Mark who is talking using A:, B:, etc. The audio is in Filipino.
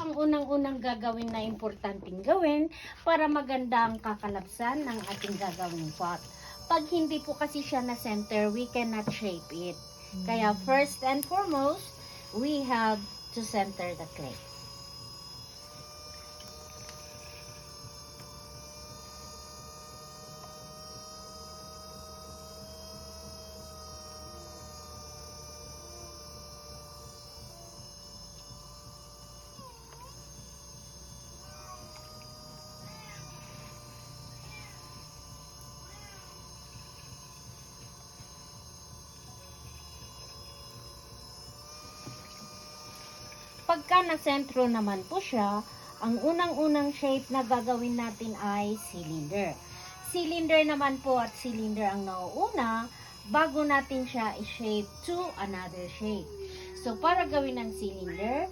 A: ang unang-unang gagawin na importanteng gawin para maganda ang kakalabsan ng ating gagawing pot. Pag hindi po kasi siya na center, we cannot shape it. Kaya first and foremost, we have to center the clay. Pagka na-sentro naman po siya, ang unang-unang shape na gagawin natin ay cylinder. Cylinder naman po at cylinder ang nauuna bago natin siya i-shape to another shape. So, para gawin ng cylinder,